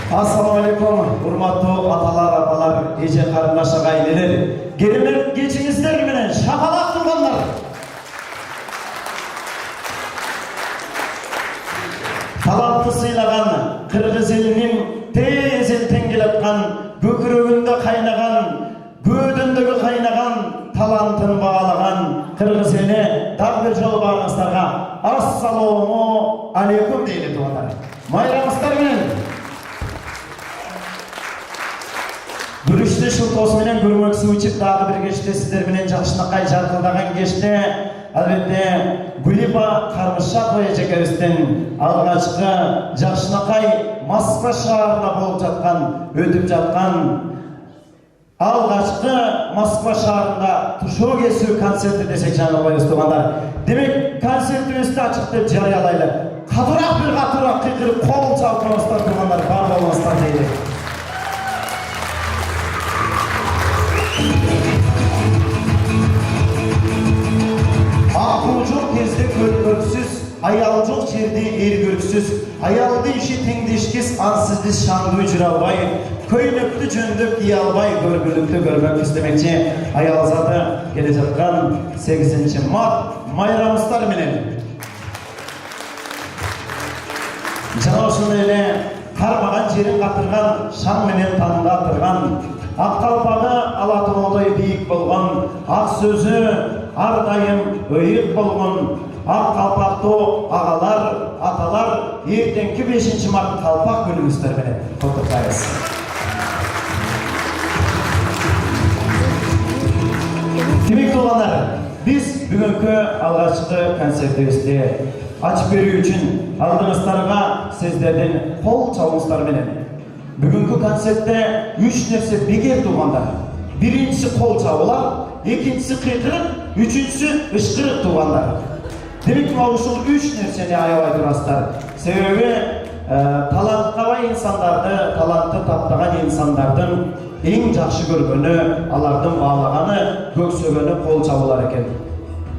Assalamualaikum, hurmatlı atalar, apalar, ece karındaş aileler. Gelin geçinizler menen şakalak turganlar. Talantı sıylagan, Kırgız elinin tez elten gelatkan, gökürögünde kaynagan, gödündögü kaynagan, talantın bağlagan Kırgız eline dar bir jol barыңыздарга assalamu aleykum deyli tuğanlar. Mayramızlar menen. Bürüşte şu toz menen görmöksü uçup dağda bir geçte sizler menen jakşınakay jarkıldagan geçte albatta Guliba Karmışakoya jekebизден algaçkı jakşınakay Moskva şaharında bolup жаткан, ötüp жаткан algaçkı Moskva şaharında tuşoo kesүү konserti desek жаңылбайбыз тугандар. Demek konsertimizni açık dep жарыяlaylı. Katırak bir katırak kıkırıp kol çalkabızlar tuganlar, бар болуңуздар deyli. Akılcık kezdе көргөксүз, аялжык жерде эр көрксүз, аялды иши теңдешкес, ансыз биз шаңдуу жүрө албай, көйнөктү жөндөп кие албай, көргүлүктү көрмөкпүз демекчи, аял заты келе жаткан 8 март майрамыздар менен. Жана ошондой эле кармаган жерин катырган, шаң менен таанга атырган, ак калпагы ала тоодой бийик болгон, ак сөзү ар дайым ыйык болгон, ак калпактуу агалар, аталар эртеңки 5 март калпак күнүңүздөр менен коттуктайбыз. Демек туугандар, биз бүгүнкү алгачкы концертибизди ачып берүү үчүн алдыңыздарга сиздердин кол чабууңуздар менен бүгүнкү концертте 3 нерсе бекер туугандар. Биринчиси кол чабуулар, экинчиси кыйкырык, үчүнчүсү ышкырык туугандар. Демек ушул 3 нерсени аябай турасыздар. Себеби талантка бай инсандарды, талантты таптаган инсандардын эң жакшы көргөнү, алардын баалаганы, көксөгөнү кол чабуулар экен.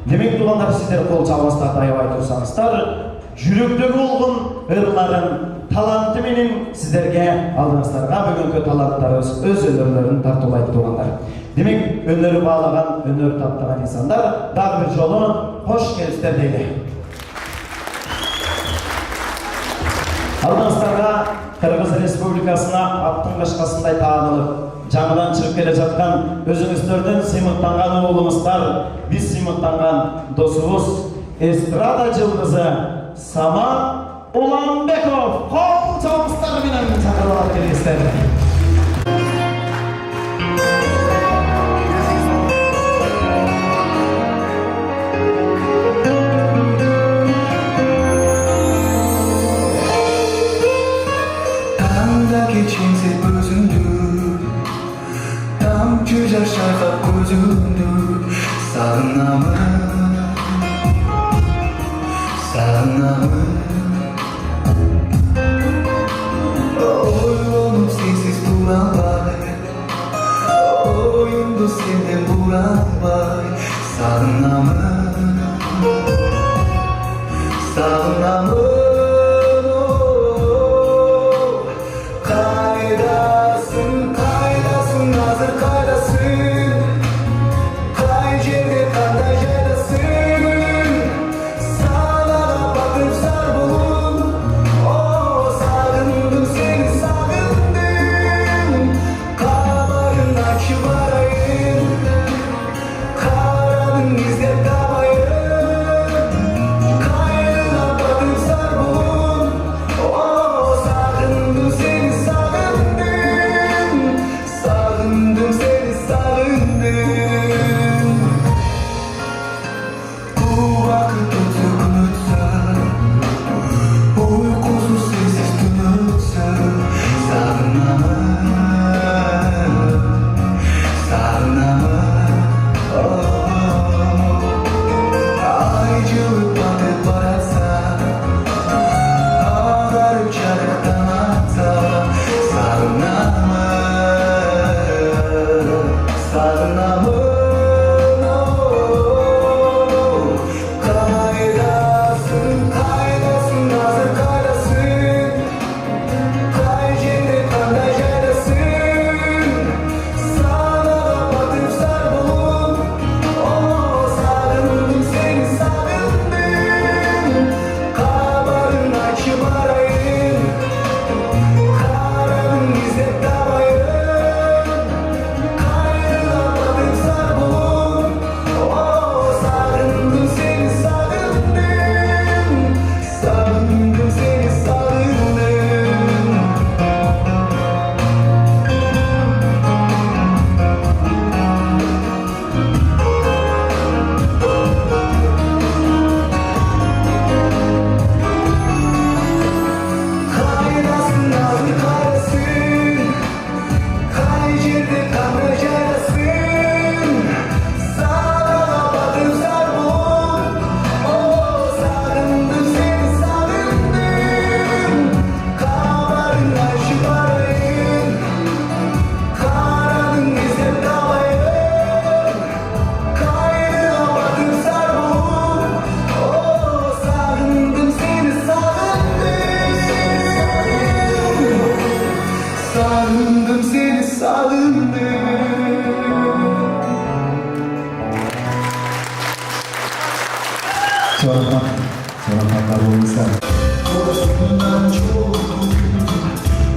Демек туугандар, сиздер кол чабыңыздарды аябай турсаңыздар, жүрөктөгү болгон ырларын, таланты менен сиздерге алдыңыздарга бүгүнкү таланттарыбыз өз өнөрлөрүн тартуулайт туугандар. Демек өнөрү баалаган, өнөр таптаган инсандар дагы бир жолу кош келиңиздер дейли. Алдыңыздарга Кыргыз Республикасына аттын кашкасындай таанылып, жаңыдан чыгып келе жаткан өзүңүздөрдүн сыймыктанган уулуңуздар, биз сыймыктанган досубуз, эстрада жылдызы Самат Уланбеков кол чабыңыздар менен чакырып алып келиңиздер. Geçinse gözümdü, damcı yaşarda gözümdü, sağınamın, sağınamın. Oyunum sensiz duramay, oyundu senden buramay, sağınamın, sağınamın. Sana bakıp Sağındım seni sağındım. Çoraplar olmuşsa. Korkundan çok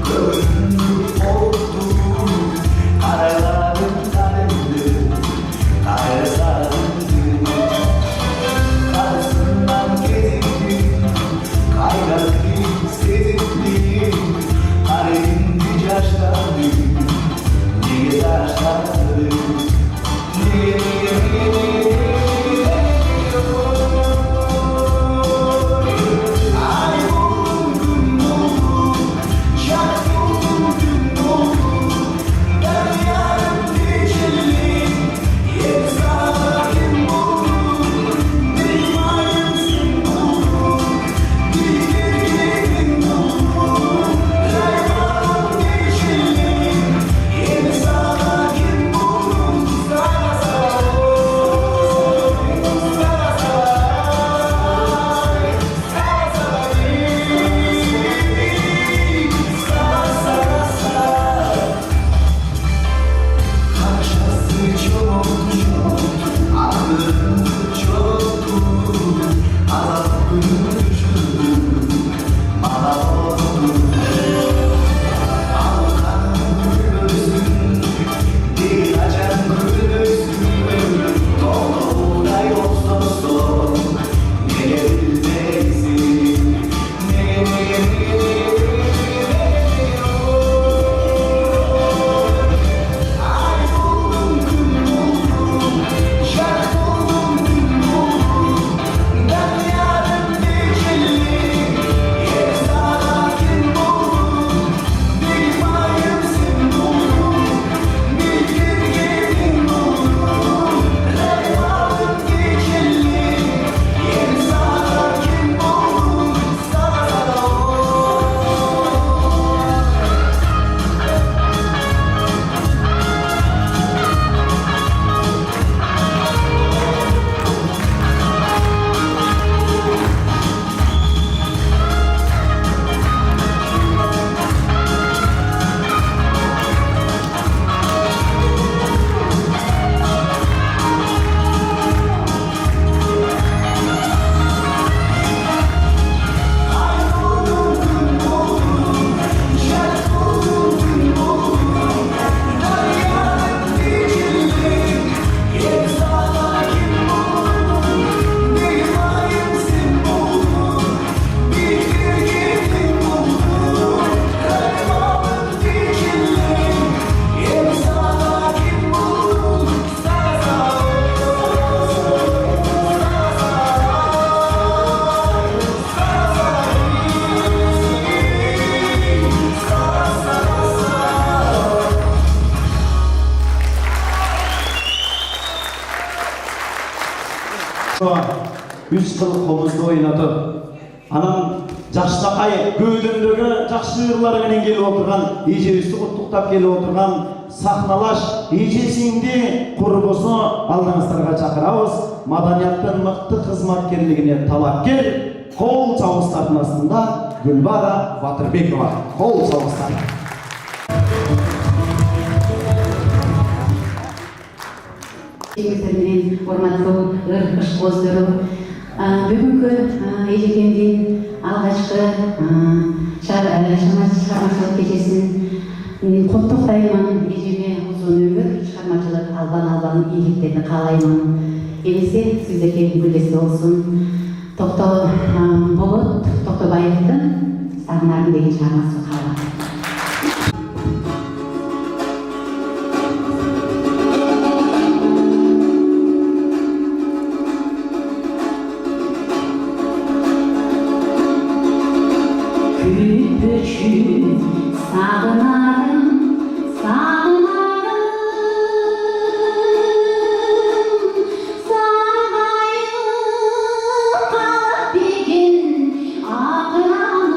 göründü oldu. Karalarım sarıldı, kara sarıldı. Karşısından gezindim, kaynadım, sezdim. Kalemdi yaşlandım, niye yaşlandım? Niye? Üç yıl komuzda oynatıp, anam jaştakay göğdündögü jakşyırlar menen gelip oturgan, ijebisi kutuktap gelip oturgan sahnalaş ijesindi kurbusu aldığınızlarga çakırabız. Madaniyattın mıktı hizmetkerligine talapkер kol çavuşların aslında Gülbara Batırbekova. Kol çavuşları. Менен урматтуу ыр ышкоздору, бүгүнкү эжекемдин алгачкы чыгармачылык кечесин коттоктоймун. Эжеме узун өмүр, чыгармачылык албан ийгиликтерди каалаймын. Элесе сиздерге күлөсү болсун. Болот Токтобаевдин Сагынарым деген чыгармасы калат. Küpücük sağınarım, sağınarım, sarayıp kalıp bir gün akıranım.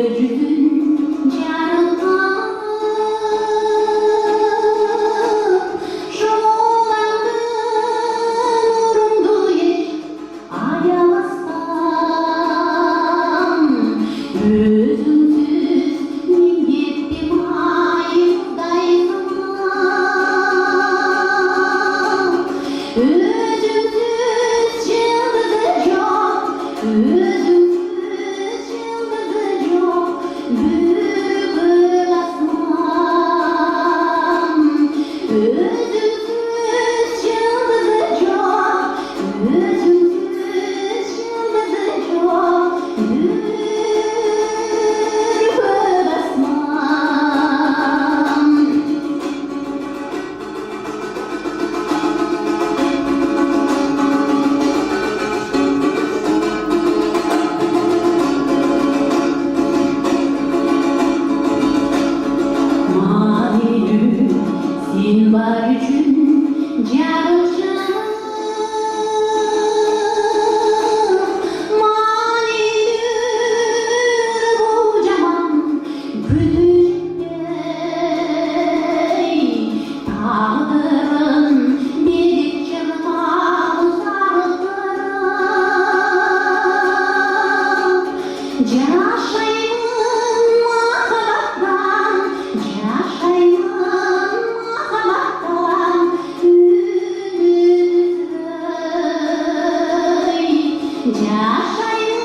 yüzün yarılmaz. Şolandı nurumdu yeş ayasam. Özümsüz min gittim ayımdaysam. Özümsüz yıldızı yok, özümsüz yıldızı yok, büyük aslan. Özümsüz yıldızı yok, özümsüz yıldızı yok, büyük aslan. Mavi gül, sil var üçün canım. Mavi gül kocaman kütücükte. Tağdırın bir çırpağını sarıldırıp. Yaşayın muhabbetten, yaşayın muhabbetten, ümitsizlik. Yaşayın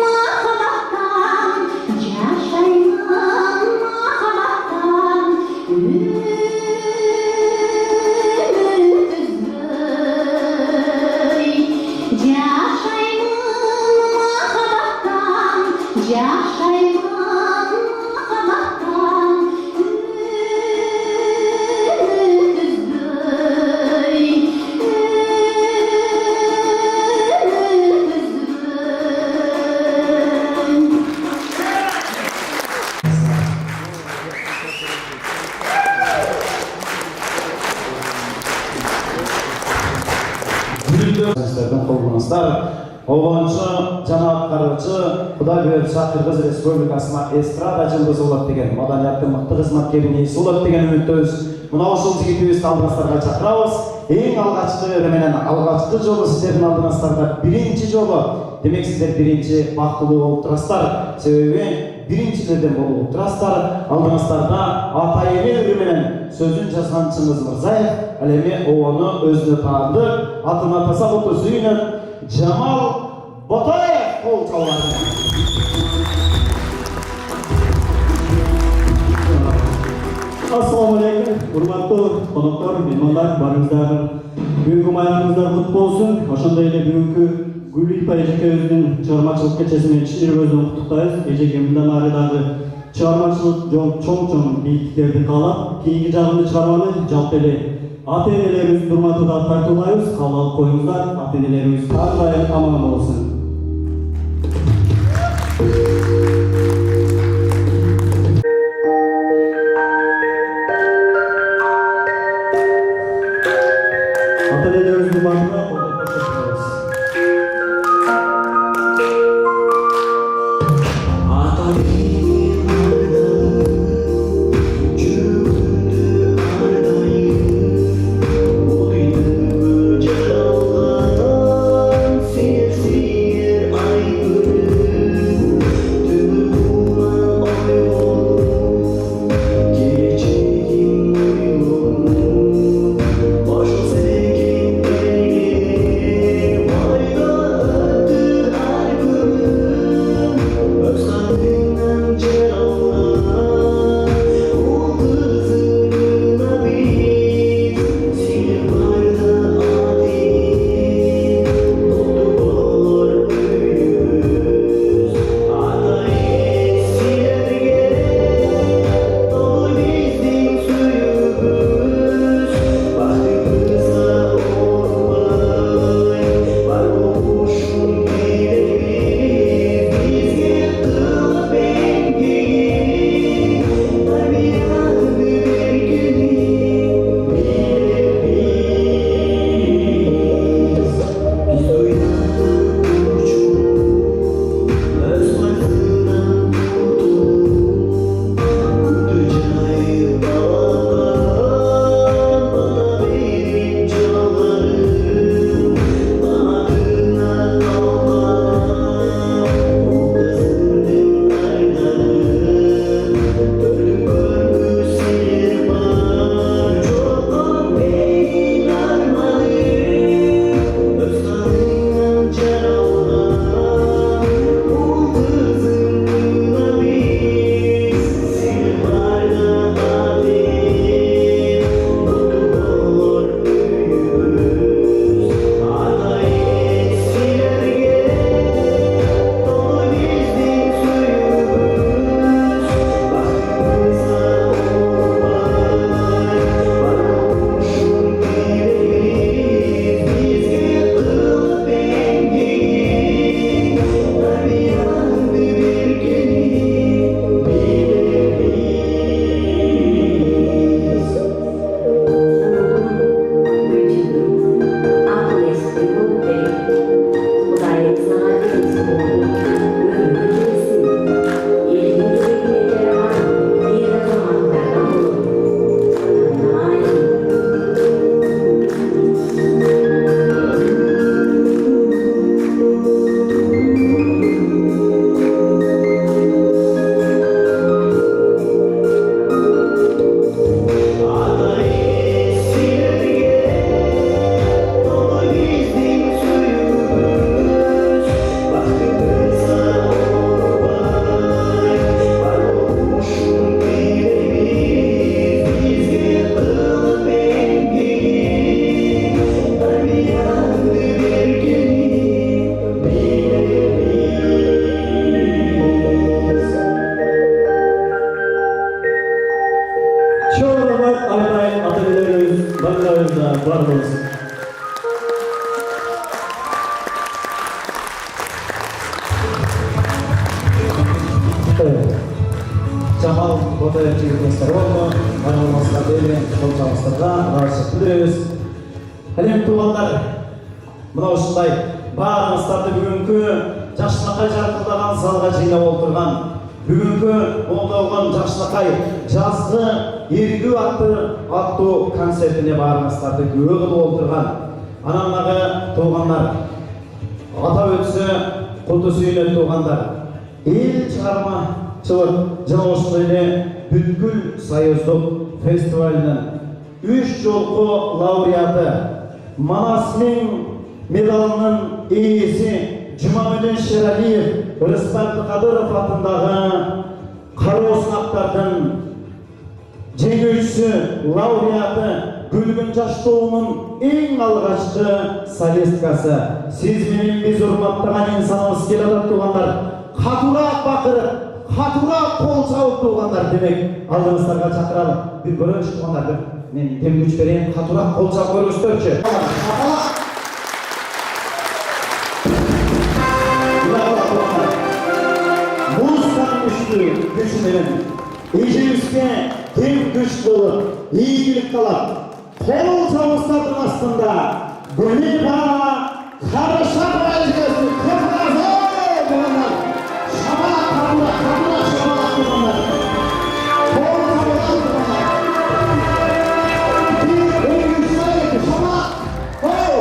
muhabbetten, yaşayın muhabbetten, ümitsizlik. Yaşayın muhabbetten, yaşayın muhabbetten, ümitsizlik. Sizlerden kolgunuzlar. Oğlançı, jana atqaruchi, Xudoyberdi Shakirqiz Respublikasına estrada yıldızı bo'ladi degan, madaniyatning mıqti xizmatkarini iyisi bo'ladi degan umidimiz. Muna ошол жигитибизди алдыңыздарга чакырабыз. Эң алгачкы менен алгачкы жолу сиздердин алдыңыздарда биринчи жолу. Демек сиздер биринчи бактылуу болуп турасыздар. Себеби биринчилерден болуп турасыздар. Алдыңыздарда ата эне үрү менен сөзүн жазган Чыңгыз Мырзаев, ал эми обону өзүнө таандык, атына тасабуту сүйүнүп, Жамал Ботаев кол чалган. Assalamu alaikum, hurmatli qonoqlar, mehmonlar, barыңыздар. Бүгүнкү майрамыңыздар кут болсун. Ошондой эле бүгүнкү Гүлипа эжекебиздин чыгармачылык кечесинен чыгырыбызды куттуктайбыз. Эжеке мындан ары дагы чыгармачылык чоң бийиктиктерди каалап, кийинки жагымды чыгарманы жалпы эле ата-энелерибиздин урматына тартуулайбыз. Кабыл алып коюңуздар, ата-энелерибиз ар дайым аман болсун. Ата-энелерибиздин урматына колдоп коюңуз. Sesi Жамал Ботаев жігітіңіздер болды. Байламасқа дейін қол жабыстырға рахмет білдіреміз. Әлем туғандар, мынау осындай барыңыздарды бүгінгі Жашнақай жарқылдаған залға жинап отырған, бүгінгі қолдауған Жашнақай жазғы ергі атты концертіне барыңыздарды көгіліп отырған анамнағы туғандар, атап өтсе құлты сүйінен туғандар, ел шығармашылық жылы осындай бүткіл союздық фестивалінің 3 жолғы лауреаты, Манасмен медалының иесі Жұмамедин Шералиев, Рысбек Қадыров атындағы қару сынақтардың жеңушісі, лауреаты, Гүлгін жаш тобының ең алғашқы солисткасы. Сіз менен біз урматтаған инсанымыз келеді туғандар. Қатурақ бақырып, қатурақ қол жауып туғандар демек алдыңыздарға шақырalım. Bir көріңіз туғандар, мен тем күш берейін, қатурақ қол жауып көріңіздерші. Музыканың күшімен ежемізге тем күш болып, игілік қалап, қол жауыстардың астында гүлі бара қарыша байызгесі қырғазы болғандар, шабақ қабыла шабақ болғандар, қол жауыстар болғандар, бір өңгіші шабақ, қол!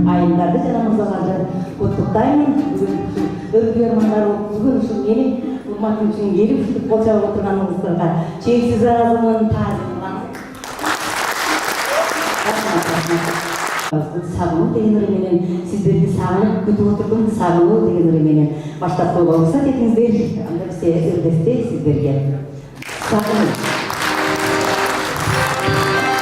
Ayındарды жанымызға құттықтаймын. Бүгін үшін менің ұлматым үшін келіп жүріп қол жауып отырғаныңыздарға шексіз разымын, тазымын. Сағыну деген ұрыменен, сіздерді сағынып күтіп отырдым, сағыну деген ұрыменен баштап қойға ұқсат етіңіздер, анда бізде үрдесте сіздерге. Сағыну. Thank you.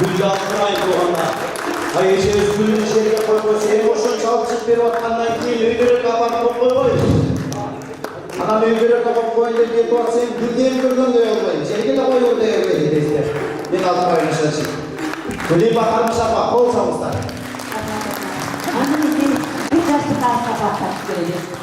Gülge attırmayın doğanda. Ayşe Özgür'ün içeriye koyma seni boşun çalışıp bir vatandan keyin öydürür kapat koy. Adam öydürür kapat koyun diye git bak sen Gülge'yi görgün de olmayın. Seni de koy orada evveli destek. Ben altı paylaşacağım. Gülge'yi bakar mı sabah? Kol savuzlar. Anladın için bir yaşlı daha sabah taşı göreceğiz.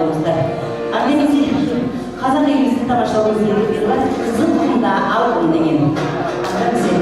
болыңыздар. Анда эмесе қазақ елімізді тамашалауымыз керек бар. Қызыл құмда алтын деген. Анда бізде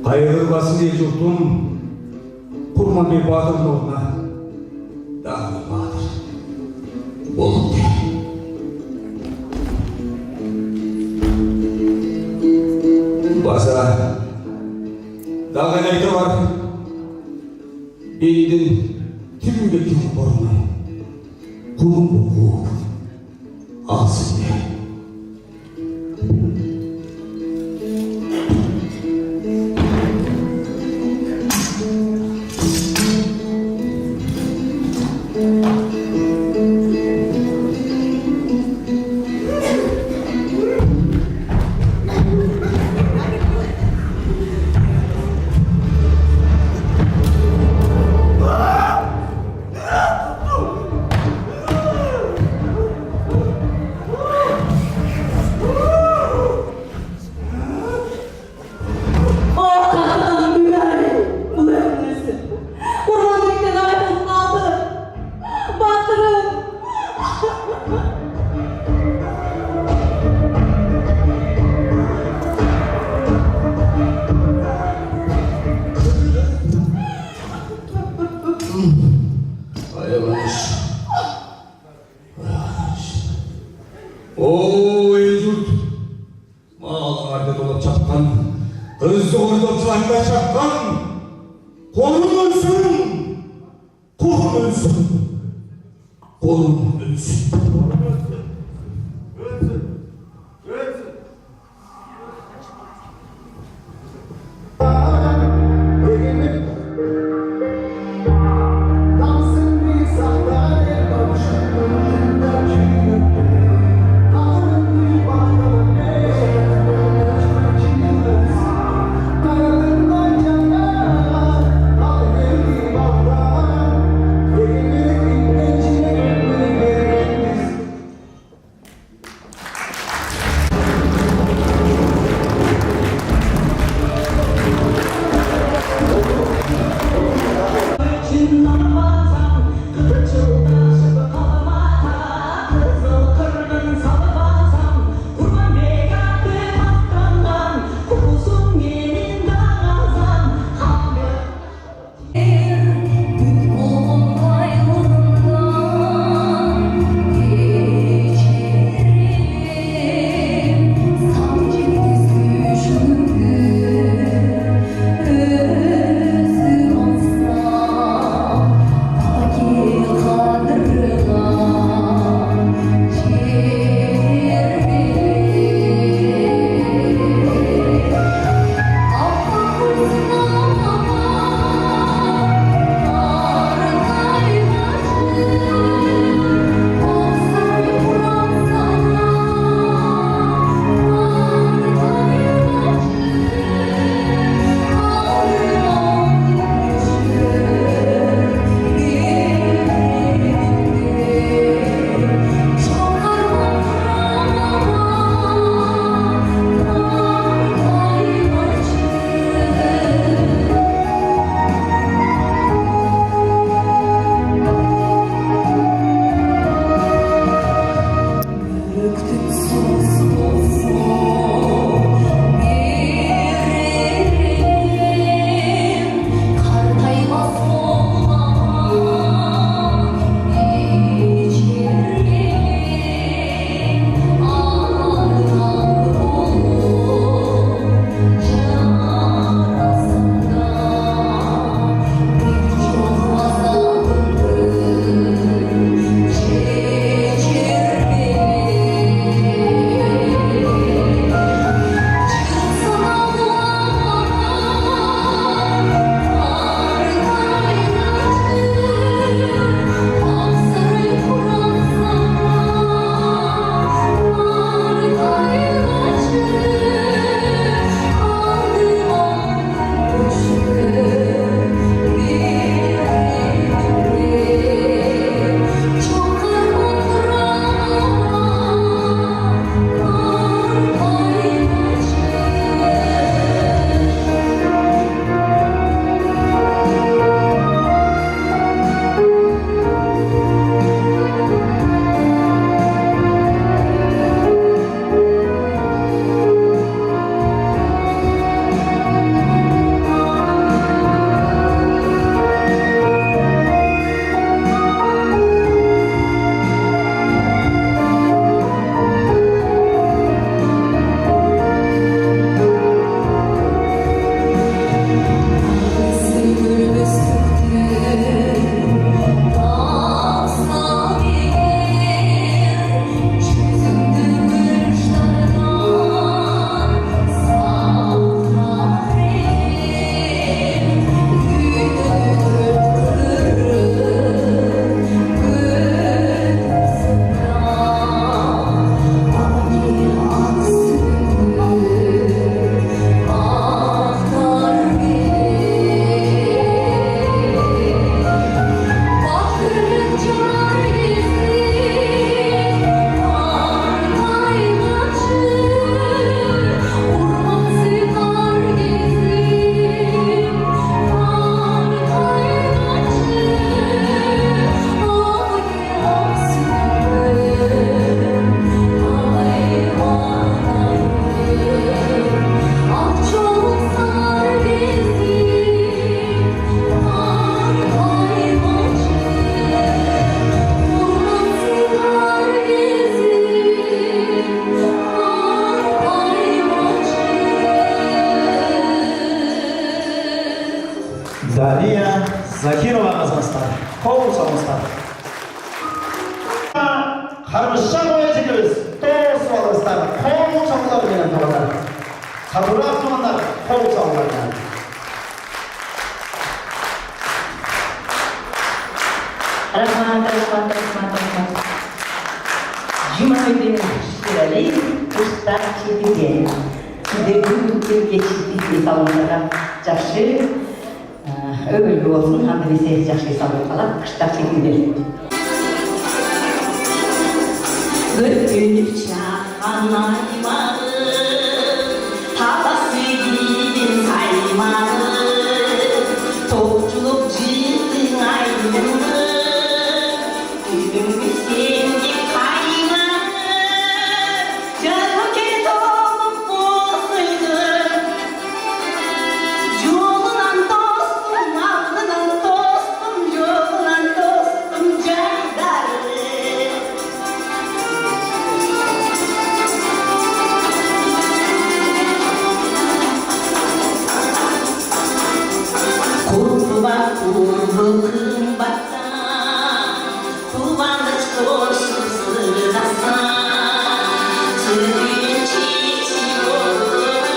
Hayırlı basın el yurtum Kurman bir Bahadır noluna daha bir Bahadır oğlum de. Basa daha neyde var elinin tümüyle kim boruna kulun bu alsın de. жатқан қызды ордасында шапқан қолым өлсін, қолым өлсін, қолым өлсін. Zakirova kızımızlar. Kol çalmışlar. Karmışan oyuncuyuz. Dost olmuşlar. Kol çalmışlar gelen tavalar. Sabırlı atmanlar. Kol çalmışlar gelen. Rahmat. Cuma günü şirali kışta çekildi. Sizlerin geçtiği salonlara caşı öyle olsun. Hem de bize caşı salonlara kışta çekildi. Götürüp çağanaymalı, tavası gidin saymalı, topçuluk cildin ayrımı, gülümüz kendi kaymalı, canım kez olup bozulur, yolunan dostum, aldığın dostum, yolunan dostum, caydarı. Kurban kurban baksan, kurbanlık dostum sırdasan, sürgün çiçeği olur,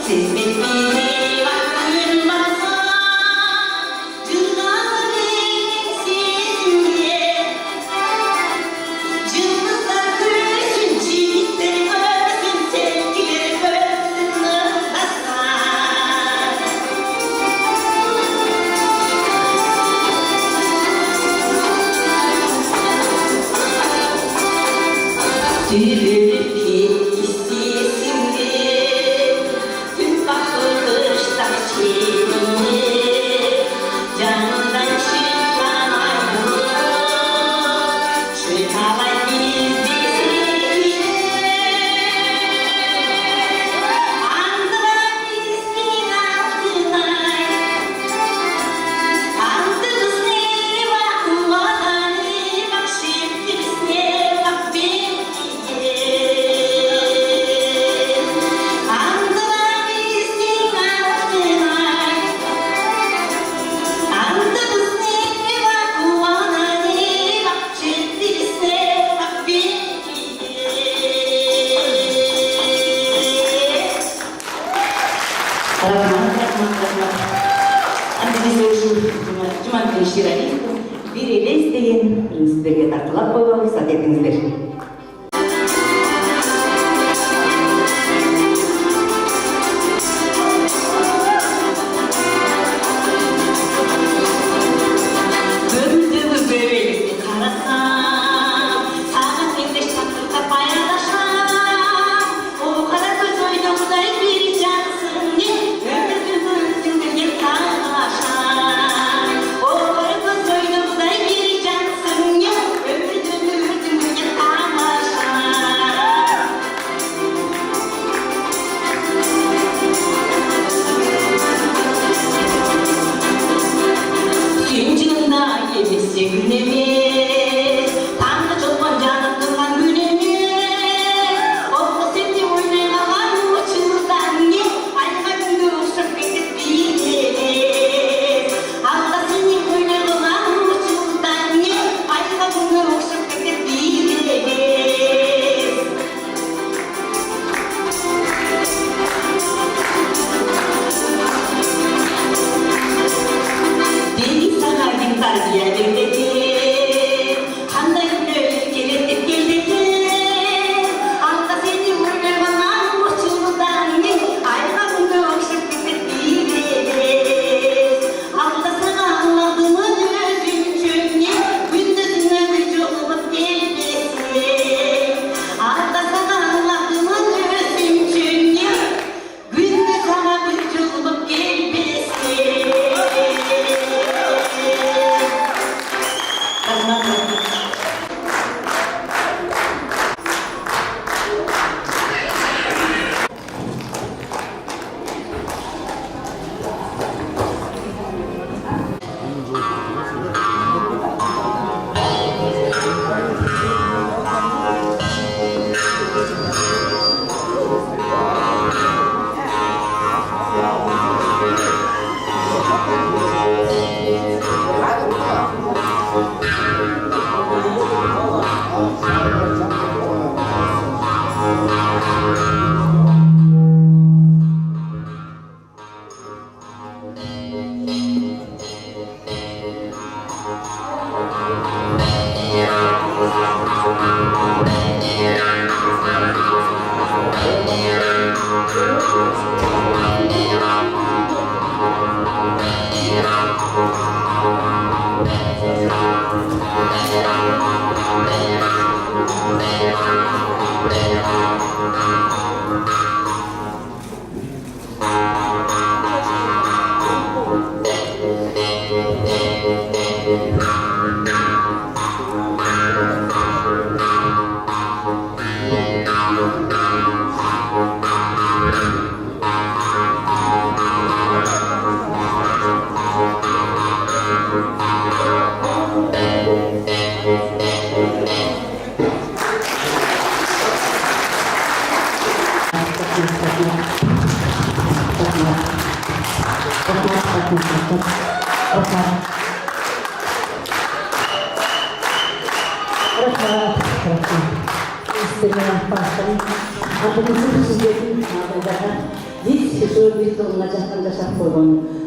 sevmek biri vaktin basan, cırgalı benim seninle, cımbızlar görsün, çiğitleri görsün, sevgileri görsün, ırdasan. Dülülüp hissimde, gün bakılışlar çiğnimde, canımdan çıkan ayrılık, çıkamay bizi andıran bizden aldınay, andımız ne var kuvalanı, bak şirkimiz ne bak benim. Cuma günü şirali bir ele isteyin, sizlerge tartılap koymalı, ruhsat etiniz. Gördüğümü böylesi karasam, sana kimde şakırta paylaşam, o kara göz oynamuday bir cansın, ömrümüzün bir taşam. O kara göz oynamuday bir cansın, ömrümüzün bir taşam.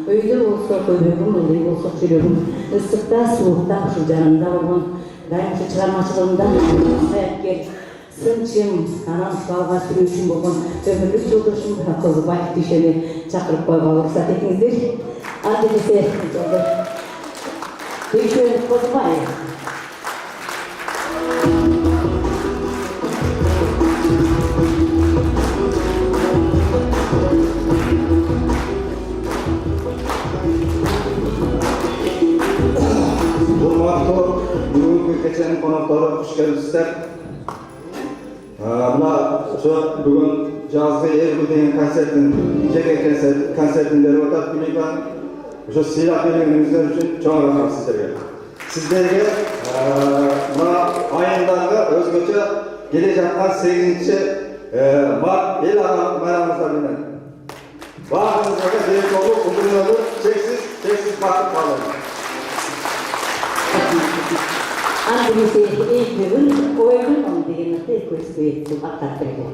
Öyle olsa koyuyorum, oluyor olsa söylüyorum. Islıkta, soğukta, şu canımda olan, daim şu çıkarmacılığımdan hayatker, sınçım, anam şalga sürüşüm olun, ömürlük yoldaşım, akıllı bayık düşeni çakırıp koyma ruhsat etіңіздер. Adı dese oldu. Düşen kozmayın. Бүгінгі кешенің қонақтары қош келіпсіздер. Мына бүгін жазғы ергүл деген концерттің жеке концертін беріп отыр. Күлейбан сыйлап бергеніңіздер үшін чоң рахмат сіздерге. Сіздерге мына айындағы өзгөчө келе жатқан 8-ші ел байрамыңыздармен барлығыңызға берік болуп, uzun ömür, çeksiz бақыт қалың. Andresi eğitimin oyunun onu diyenlikte köşkü aktartırdı.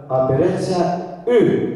Operasya Ü.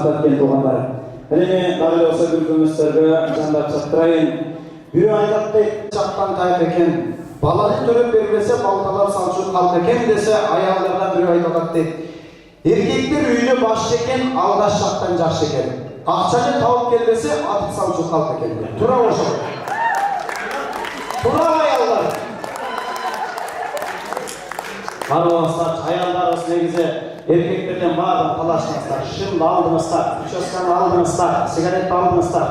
etken tuğanlar. Hele dağlı olsa gülgümüzlerge jandap çaktırayın. Biri aytat deyip çaktan tayip eken, balanı törüp verilese baltalar salçı kalk eken dese ayağlardan biri aytat deyip. Erkekler üyünü baş çeken, aldaş şaktan jaş çeken. Akçanı tavuk gelmesi atıp salçı kalk eken. Tura hoşum. Tura ayağlar. Arvaslar, ayağlar olsun negize erkeklerden bağırın talaşmazlar, şimdi aldınızlar, üçoskanı aldınızlar, sigaret aldınızlar.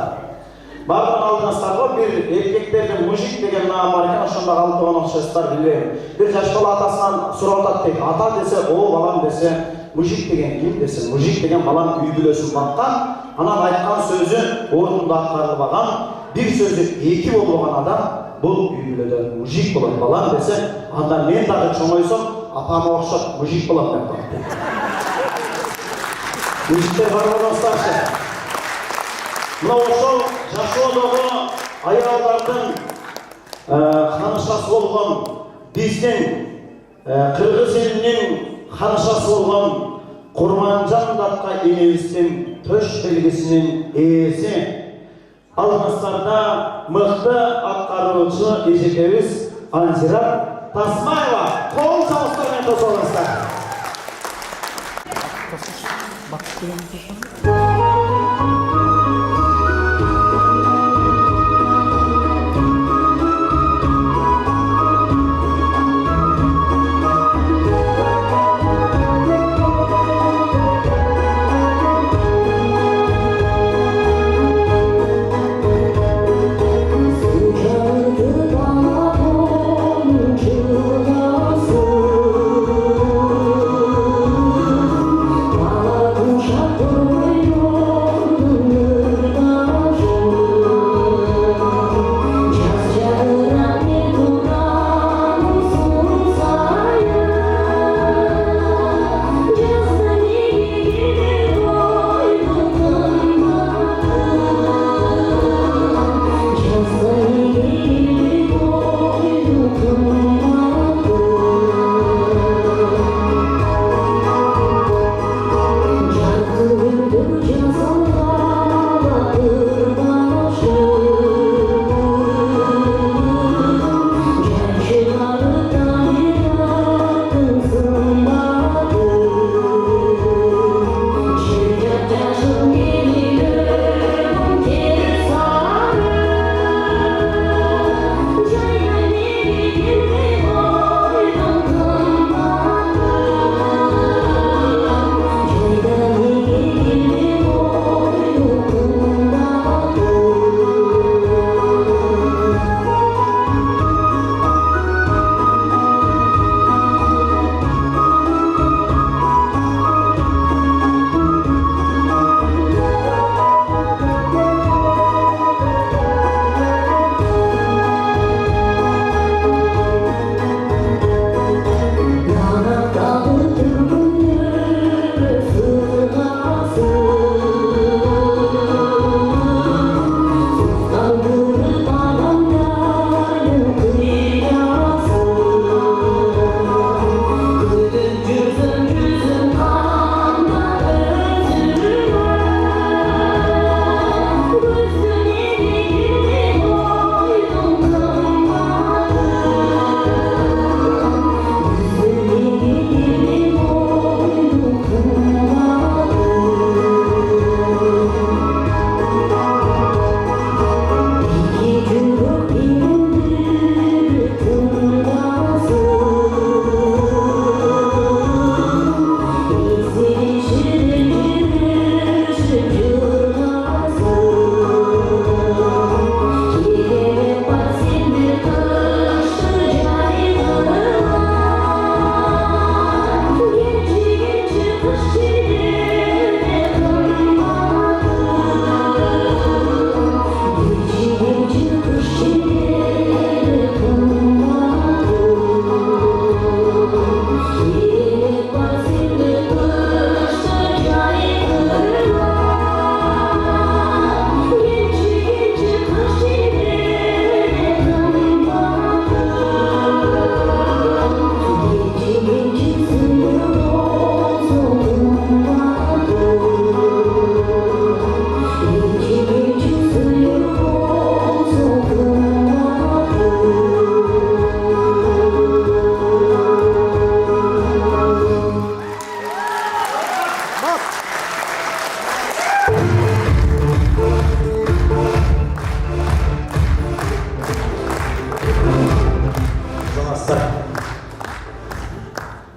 Bağırın aldınızlar o bir erkeklerden mujik degen nam var eken, oşonda kalıp doğan okşasızlar bilmeyim. Bir jaş bala atasından suratat deyip, ata dese, o balam dese, mujik degen kim desin, mujik degen balam üybülösün bakkan, anan aytkan sözü ornunda aktarlı bakan, bir sözü iki bolğan adam, bu üybülöden mujik bolan balam dese, anda men dağı çoğoysam, apama okşap mujik bolan ben baktım. Mujikler var olmazlarsa. Mına oşo, jaşoğluğu ayağlardan hanışası olgan, bizden Kırgız elinin hanışası olgan Kurmancan datka enebizden töş belgesinin eesi Almazlarda mıhtı atkarıcı ejekemiz Anzirat Tasmayeva kol çalıştırmaya tosolmazlar. Kuşak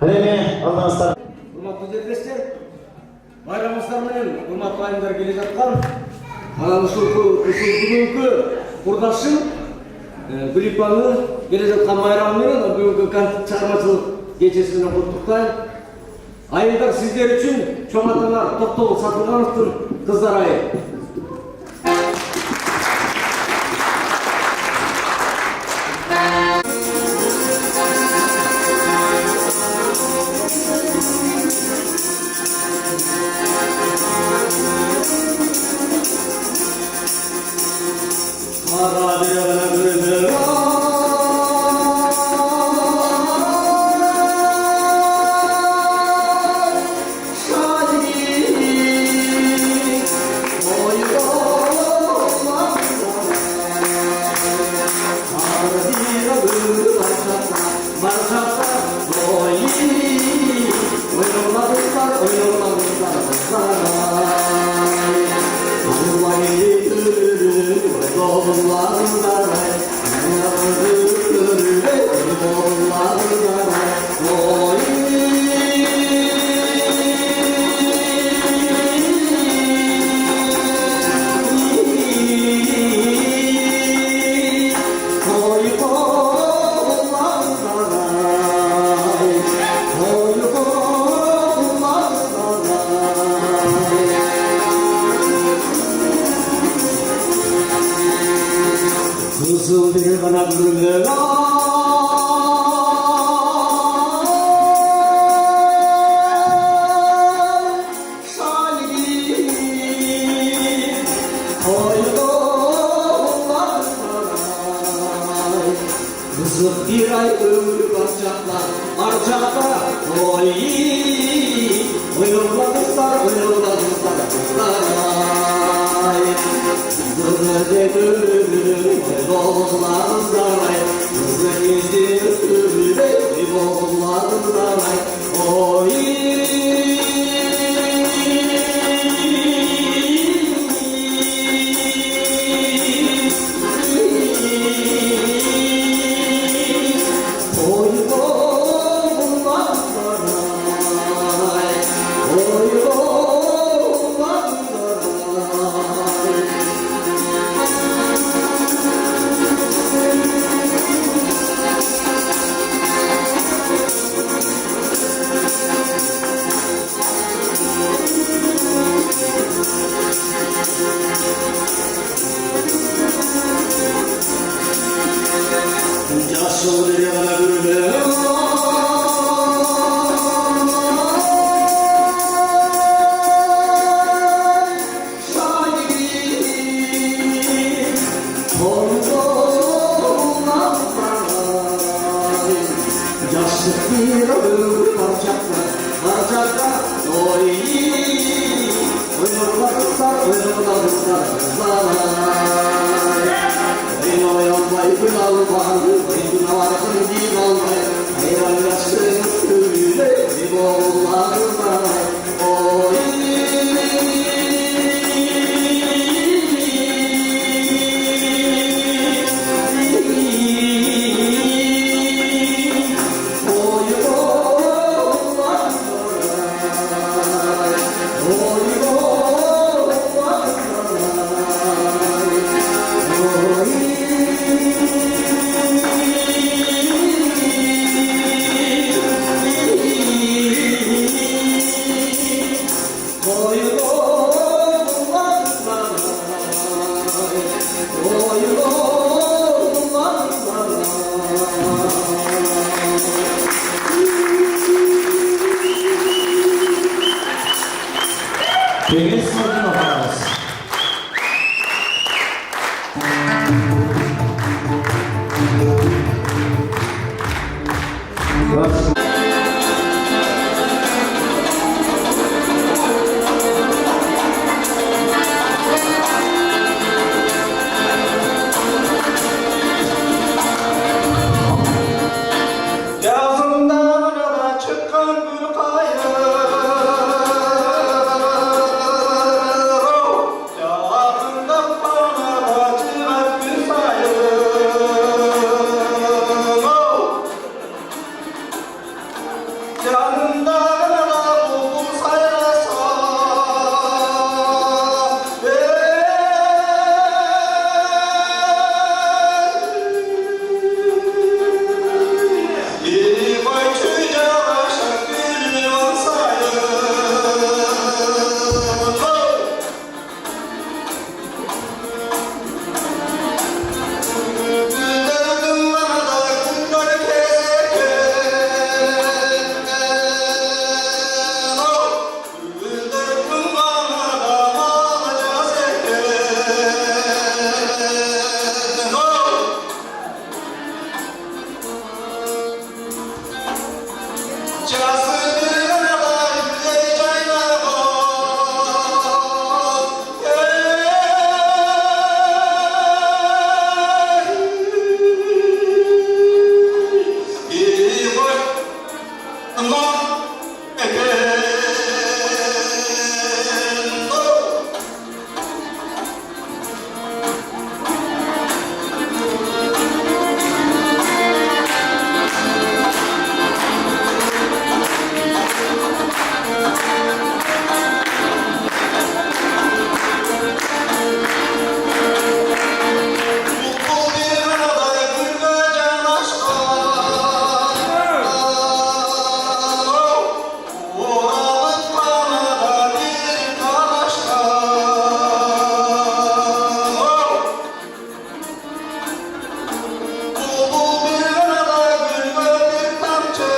Эми алдыңыздар. Урматтуу жерлештер, байрамыңыздар менен урматтуу айымдар келе жаткан. Анан ушул бүгүнкү курдашым Гүлипаны келе жаткан байрамы менен бүгүнкү чыгармачылык кечеси менен куттуктайм. Айымдар, сиздер үчүн чоң атаңар Токтогул Сатылгановдун кыздар айы. Kızıl bir kanatlı Kızık bir ay ömrü kaçacaklar Arcakta oy Oynadıklar kızlar ay Gönlde gönlüm Oğullarımdan ay Gönlde gönlüm Oğullarımdan ay Oy Yaşıl bir yana bürüne Yaşlık bir ömür Barcaklar oy Oynarlar kızlar Oynayan baygın alman Baygın avarkın bir alman Hayran yaşlı öyle Bir oğullarına Oy Deniz Sordun Operas. Yazımdan arada çıkan gül kayı Yanımda bulbul sayrasa İyi boyunca başak gülüm olsaydı Güllerim bana da günler kezerken Güllerim bana da malca zerken Cazibine da yükleyeceğine İyi boy ama Bulbul bir arada gülmecen aşklar Uğralık bana bir taşlar Bulbul bir arada gülme bir tamçı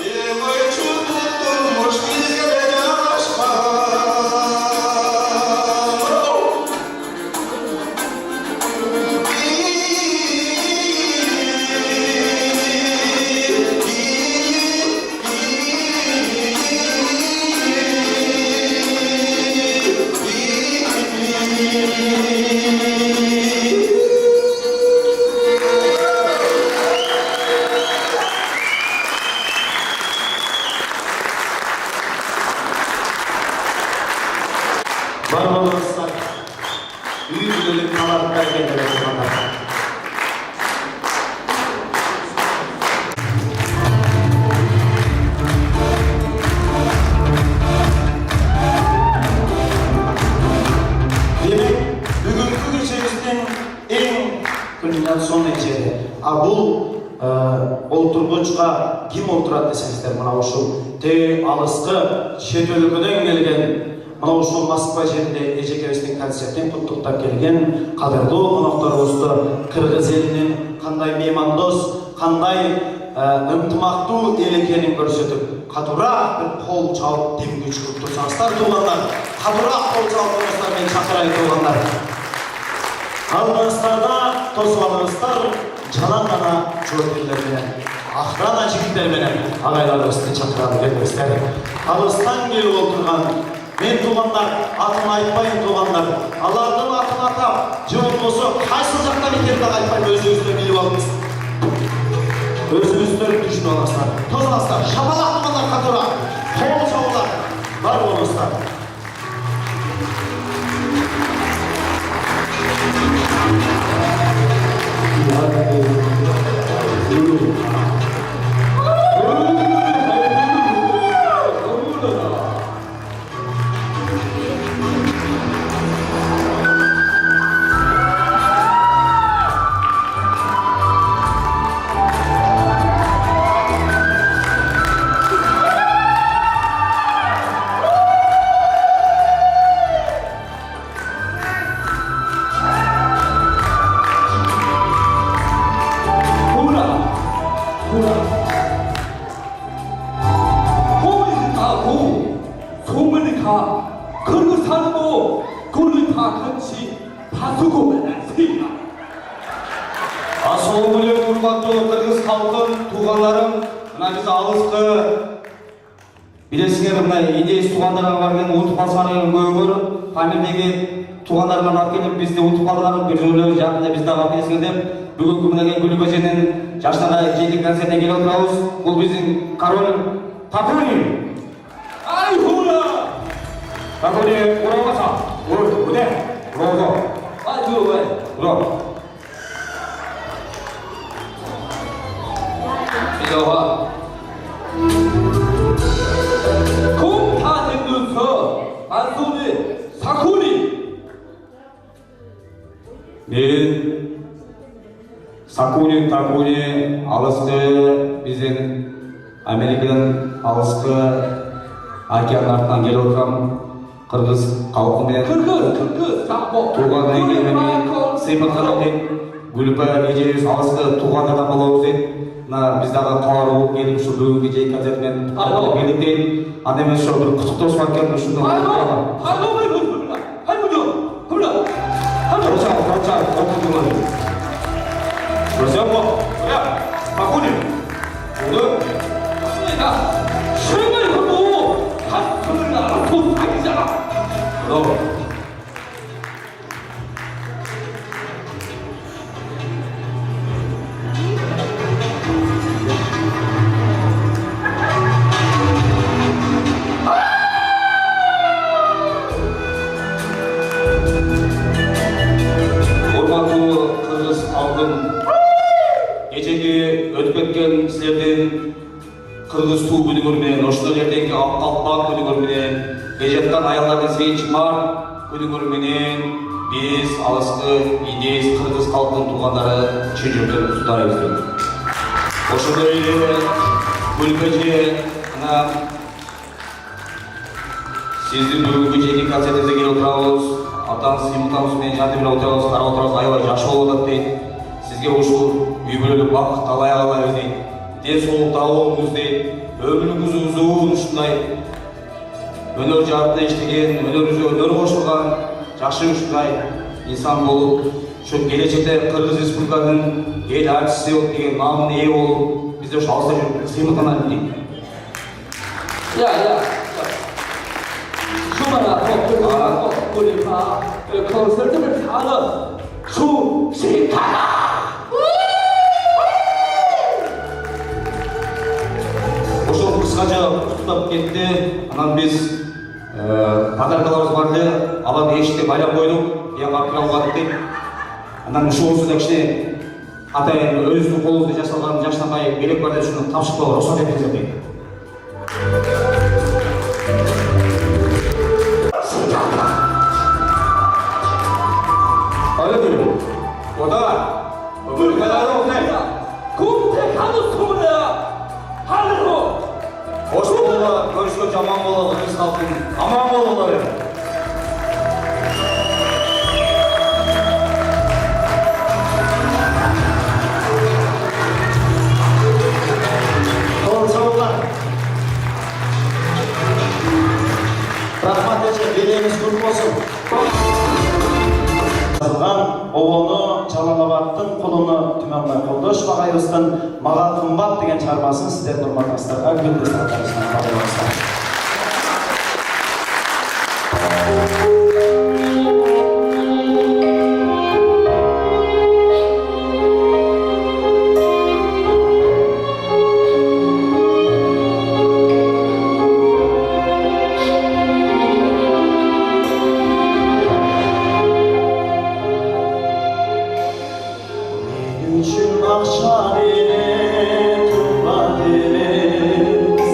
İyi boyunca tutturmuş bizlere aşklar Var olursak yüzlülük kalanlar gelirler sana. Demek bugünkü gecemizin en gününden sonra içeri. Bu olturguçka kim oturат desеңіздер мынау ушул те алыскы чет өлкөдөн келген мынау ушул Москва жеринде эжекебиздин концертин куттуктап келген кадырлуу конокторубузду кыргыз элинин кандай меймандос, кандай ынтымактуу эл экенин көрсөтүп, катуураак бир кол чалып дем күчүрүп турсаңыздар туугандар, катуураак кол чалып турсаңыздар мен чакырайын туугандар. Алдыңыздарда тосуп алыңыздар жалаң гана жоопкерлер менен, охрана жигиттер менен агайларыбызды чакырып келиңиздер. Алыстан келип отурган мен туугандар атын айтпайын туугандар. Алардын атын атап, же болбосо кайсы жактан экенин айтпайм, өзүңүздөр билип алыңыз. Өзүңүздөр түшүнүп алыңыздар. Тосуңуздар, шапалак кылыңыздар катуураак. Кол чабуулар бар болуңуздар. 그르산도 그를 다 같이 다투고 말았습니다. Асыл білек құрбаттуу кыргыз халкын, туугандарым, мына биз алыскы билесиңер, мына идеясы туугандарга барген утуп калсаң көйгөр, памирдеги туугандардан алып келип бизди утуп калган бир жолу жакында бизди алып келсиңер деп бүгүнкү мына Гүл көчөнүн жаштарға жеке концертине келип отурабыз. Бул биздин король Папуни. Ай хула! 사군이 돌아와서 올 무대 들어오고 아주 왜 들어 이거와 공타dendu서 안소리 사군이 Мен Сакунин Такунин алысты бізден Америкадан алысқы океан артынан келіп отырам қырғыз халқымен 그그 자보 туған егеменмен сыймырқанып деп гүлпа ежеміз алысты туған адам болуымыз деп мына біздағы қалар болып келіп ушу бүгінгі жай концертмен келдік дейін анда емес ошо бір құттықтау сұрап ушундай 그렇죠 뭐 야 바꾸니 오늘 내가 실물 하고 가슴을 알아서 다니잖아 너 Ежеге өтіп кеткен сіздерден қырғыз ту күнігөрменен, ошол жердегі қалпақ күнігөрменен, жатқан аялдардың сейчмар күнігөрменен біз алысқы идеяс қырғыз халқының туғандары чүйжөктен ұстайбыз. Ошондой эле Гүлбеже мына сиздин бүгүнкү жеке концертиңизге келип отурабыз. Атаңыз сыймытаңыз менен жантем эле отурабыз, карап отурабыз, аябай жаш болуп атат дейт. Сизге ушул үй бүлөлүк бакыт талай алабыз дейт. Ден соолук табыңыз дейт. Өмүрүңүз узун ушундай өнөр жаатта иштеген, өнөрүңүзгө өнөр кошулган, жакшы ушундай инсан болуп, ошо келечекте Кыргыз Республикасынын эл артисти болуп деген наамына ээ болуп, бизде ошо алыста жүрүп сыймыктанат дейт. 야야 주마라 우리 봐 콘서트를 타는 주식하라 Ошол кыскача куттуктап кетти. Анан биз подаркаларыбыз бар эле, аларды эшикте байлап койдук, бияка алып кире алган деп. Анан ушуусу да кичине атайын өзүбүздүн колубузда жасалган жашнамай белек бар деп ушуну тапшырып уруксат этиңиздер дейт. 오다 군대 가는 소문이야 하늘로 Ошол көрүшкө жаман болот, Кыргыз халкын аман бололу. Рахмат эже, белеңиз күн болсун. Жазылган обону Жалал-Абадтын кулуну Түмөнбай Колдошов агайыбыздын мага кымбат деген чыгармасын сиздердин урматтууларга күндүз кабыл алыңыздар. Akşam ile kımbat ederiz,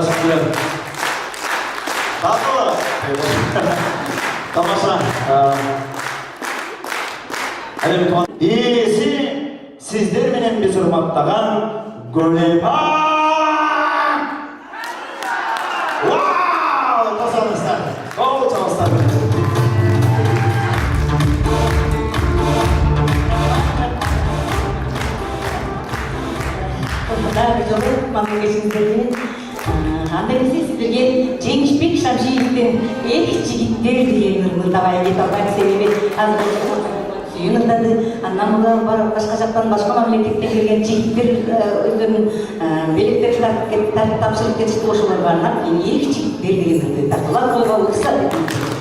alkışlıyor. Bravo. Tamam. İyisi sizler bilen bir hurmattagan Güleypan. Wow! Tasanızlar. Oh, çalışlar. Құттықтар жылы мамлекетіміздерден андайсы сіздерге жеңішбек шамшиевтен эх жігіттер деген мыртабай кетабай себебі сүйінірдады андан бұдан бар башқа жақтан башқа мамлекеттен келген жігіттер өздерінің билеттер тапсырып кетішті ошоларға арнап эх жігіттер деген тартылар қолға өксі.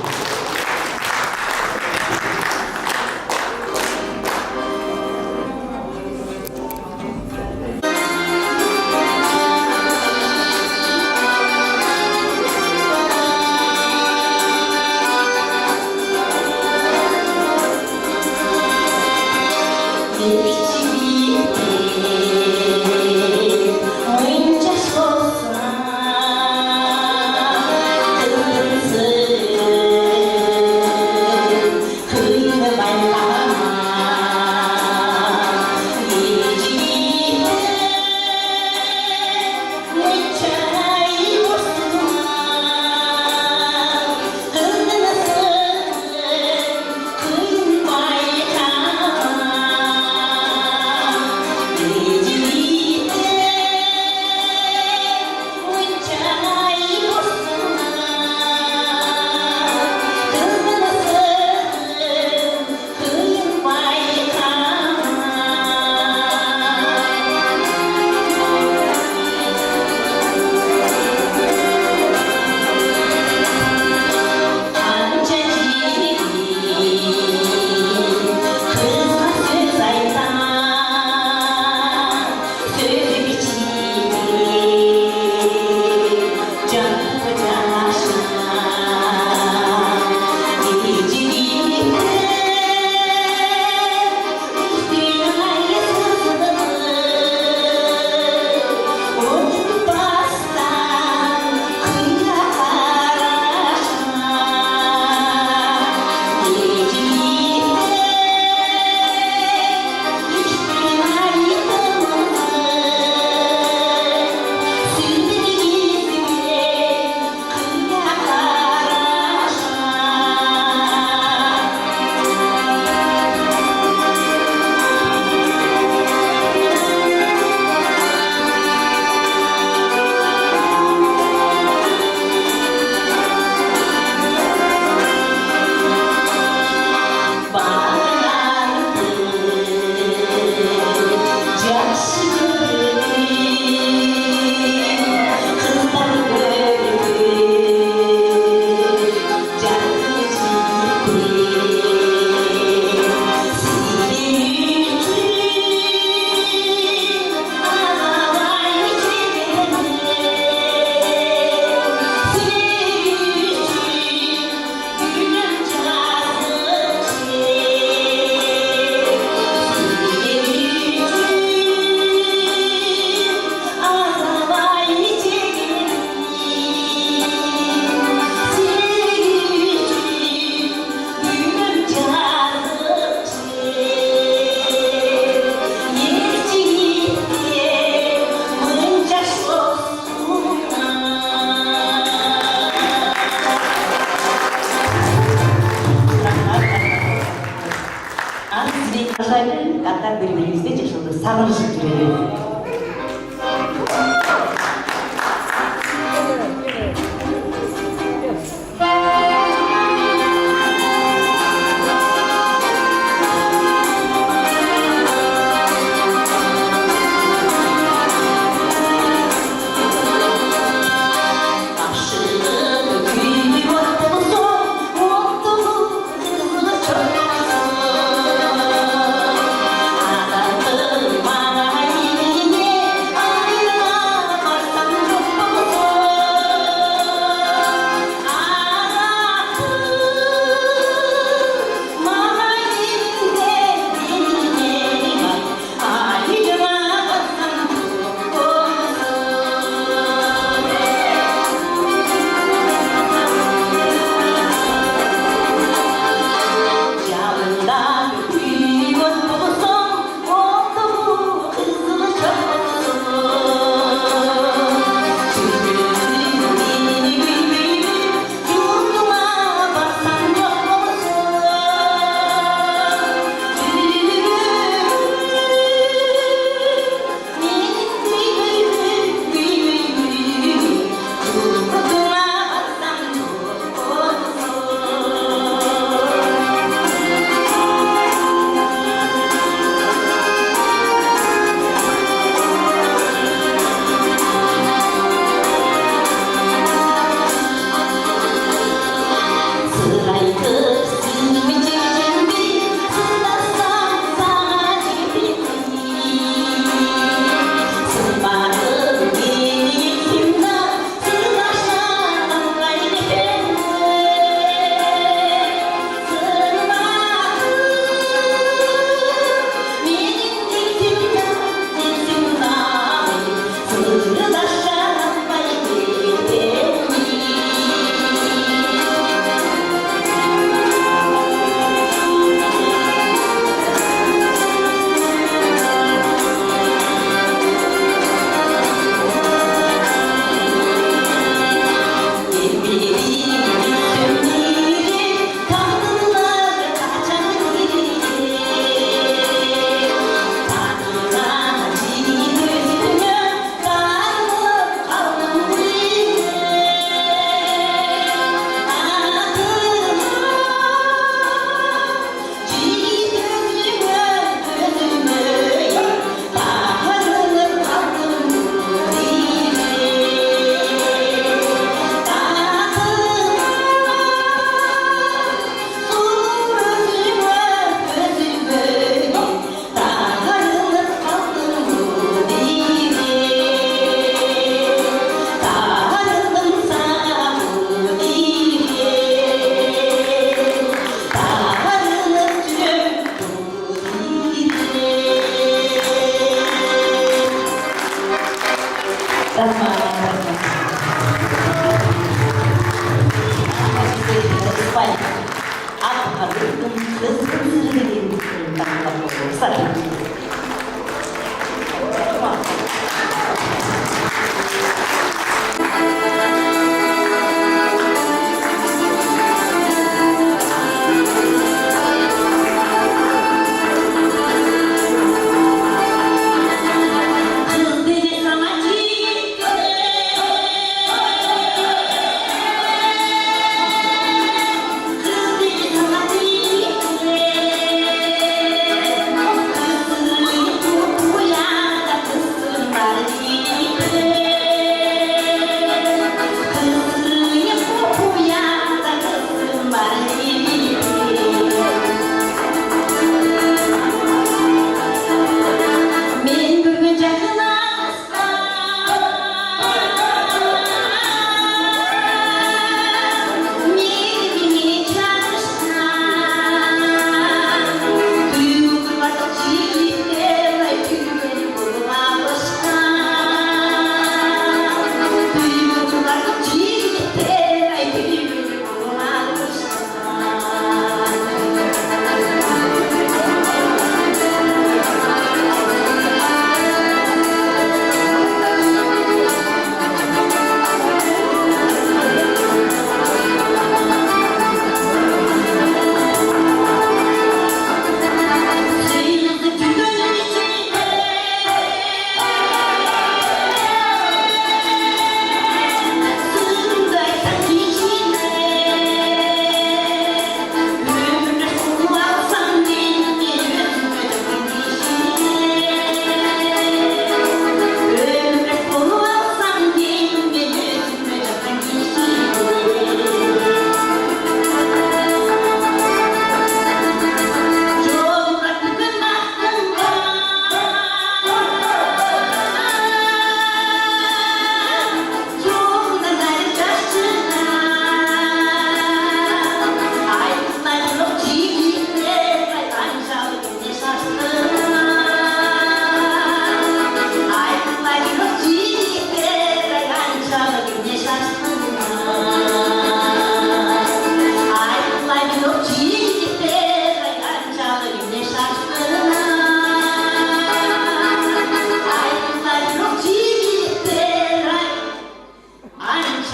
Hatta birbirimizde yaşadığı sarılışıp duruyor.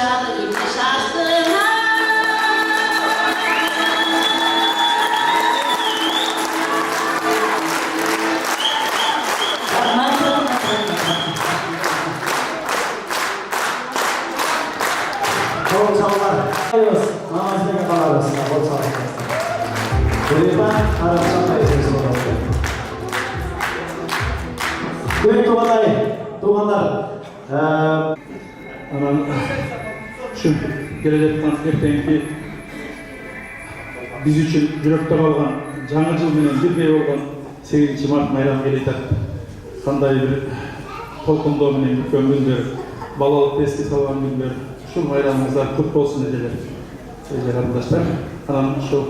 şaşadı gibi şaştım ha. Bol çallar. Namazda kalarız. Bol çallar. Buradan Arapçan meclisi olacak. Demek tuğanlar. Anam şu gelecekten ertenki biz için yürekte kalgan жаңы жыл менен бирдей болгон 8 март майрамы келет. Кандай бир толкундоо менен өткөн күндөр, балалык эске салган күндөр, ушул майрамыңыздар кут болсун эжелер. Эже карындаштар, анан ушул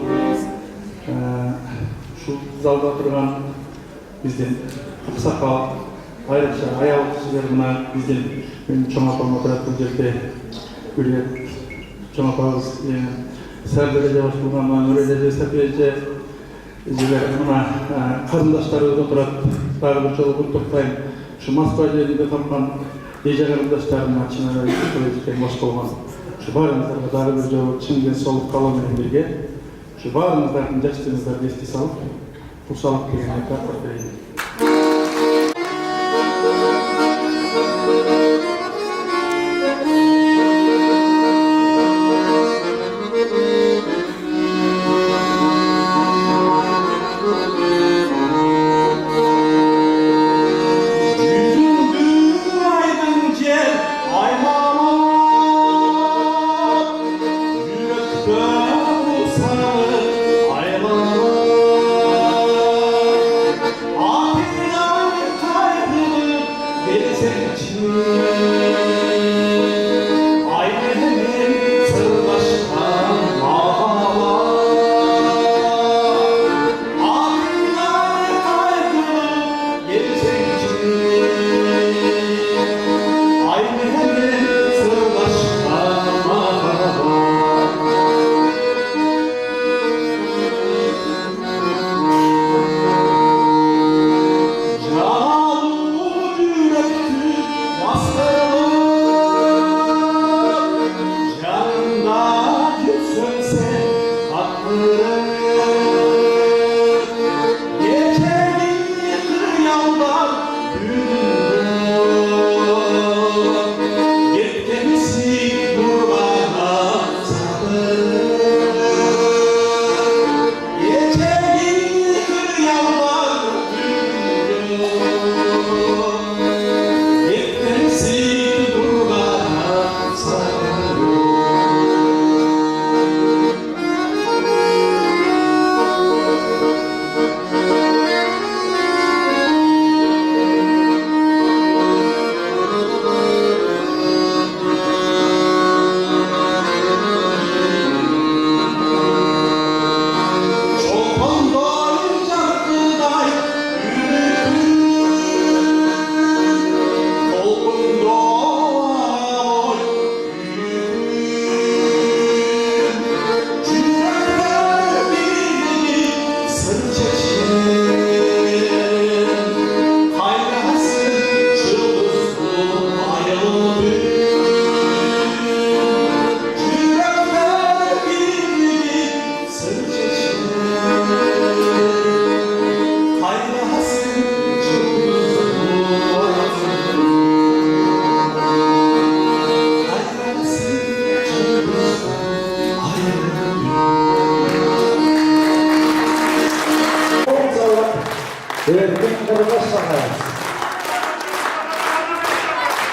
залда турган биздин аксакал, айрыкча аял кишилер мына биздин чоң апам отурат бул жерде Гүлет чоң апабыз Сәрдер эже баш болгон Нур эже, Сапи эже эжелер мына карындаштарыбыз отурат. Дагы бир жолу куттуктайм. Ушу Москва жеринде тапкан эже карындаштарыма чын эле баш болгон. Ушу баарыңыздарга дагы бир жолу чын денсаулык каалоо менен бирге ушу баарыңыздардын жаштыгыңыздарды эске салып, курсалык дегенге тартып берейин.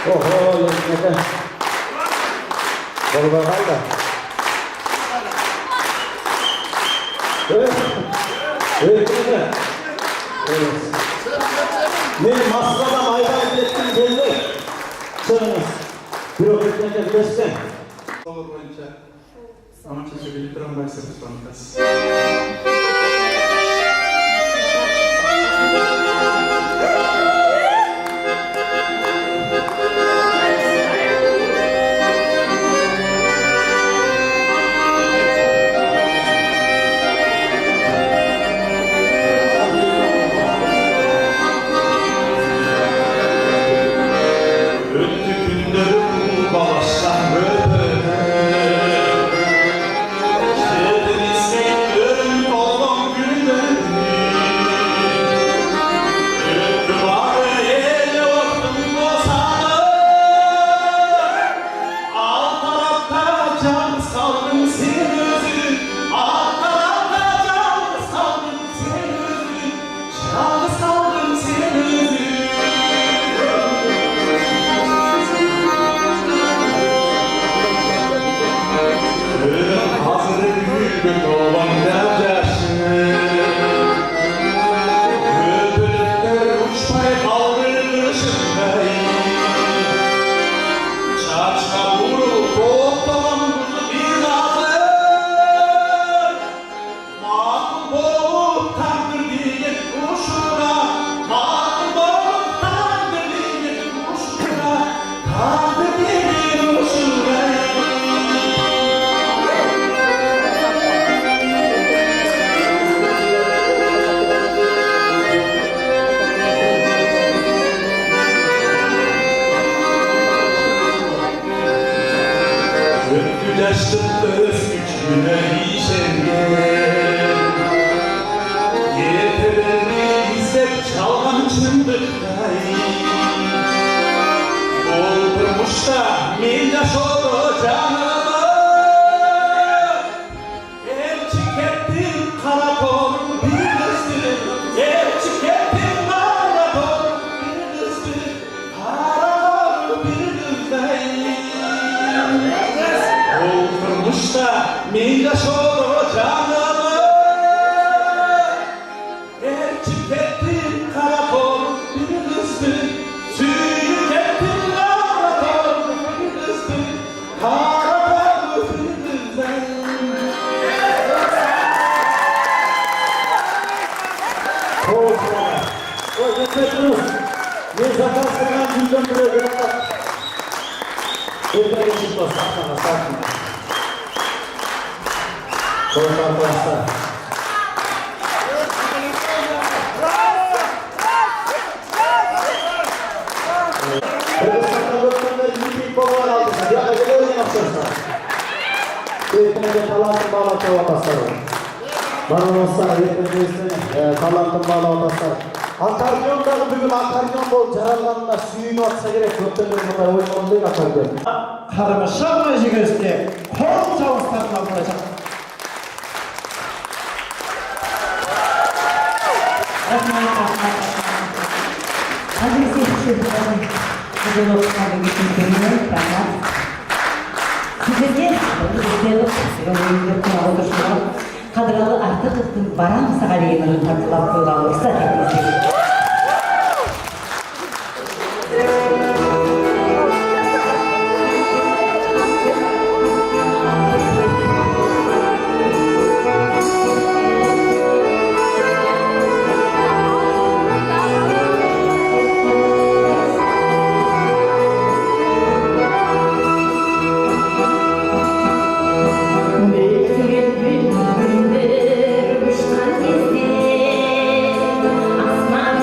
Oho, yetmedi. Bol bakalım. Evet. Yetmedi. Evet. Men Moskvada maydan ettim geldi. Sınız. Bürokratlarla bilirsin. Olur boyunca amaçlı bir tramvay sırtlanmaz. Öttü günlerim balaşlar böyle Süngü tovanda taşı Bülbülükler uçmay kaldı kışınday Çarşka vurup toplam kuzu bir nazır Makul bolup takdir diye kuşuna Makul bolup takdir diye kuşuna Takdir diye kuşuna Öptü öz gücüne işengen Yeterini izlep çalgan çındıkтай Doldurmuşta men yaşodu canımı Elçi kettin kara torun bir kızdı Elçi kettin kara torun bir kızdı Kara torun bir kızday Doldurmuşta men yaşodu canımı Elçi kettin kara torun bir kızdı Suyup kettin kara torun bir kızdı Kara torun bir kızdı Oy, yetmediniz. Ne zakarsından yüzden bile göremez. Evde geçip de saklanma, saklanma. Koyun arkadaşlar. Kırgızistan'da gökmenler büyük babalar aldı. Hadi acele oynayamazsınız. Eğitimde talantın bağlatı vatasları. Barbarosslar, eğitimde talantın bağlatı Akardiyonдағы бүгін аккордеон болып жаралғанына сүйініп атса керек. Көптен бері мұндай ойнауындайық аккордеон. Қарымашақ жігерісте қол жауыстарын алдырacak. Aziz çocuklarım, bugün okulda geçirdiğimde ben sizlerge Kadıralı artık baram sağlayınların takılar koyulalırsa hepinize. Asman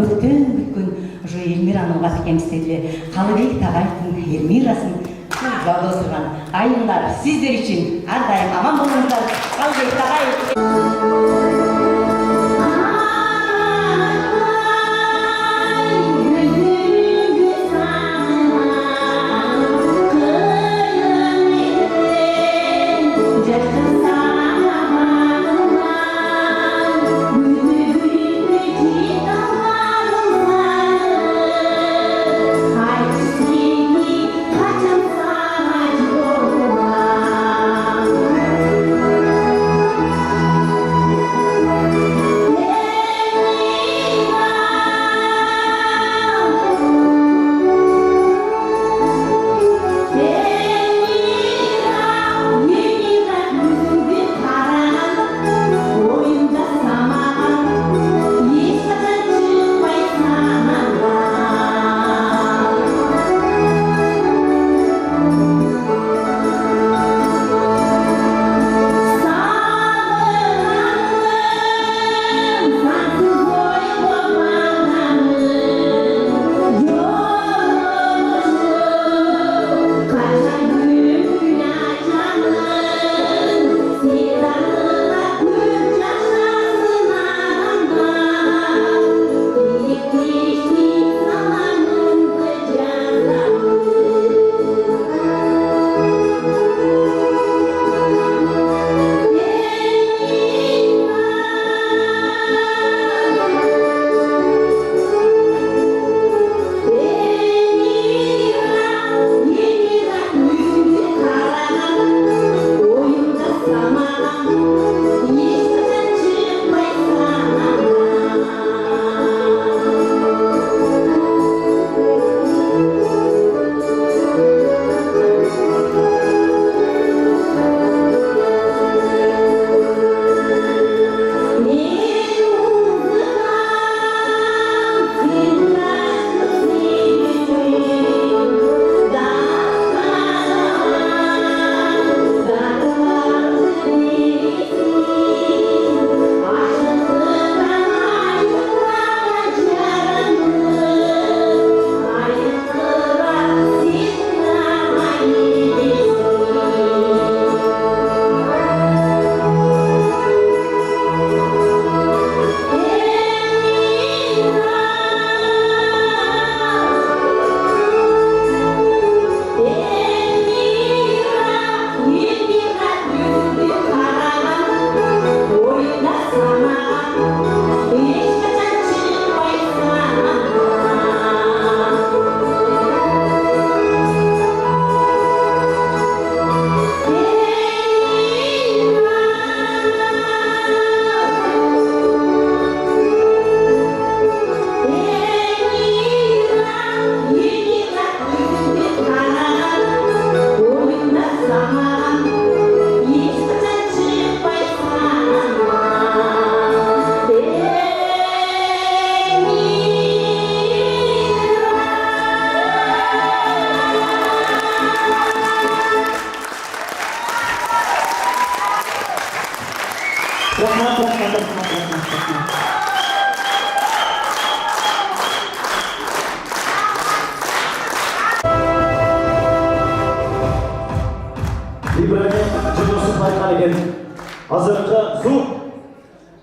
өткен бүткөн ошо Элмираны улат кемсиздеди Калыбек Тагайдын Элмирасын жолдо турган айымдар сиздер үчүн ар дайым аман болуңуздар. Калыбек Тагай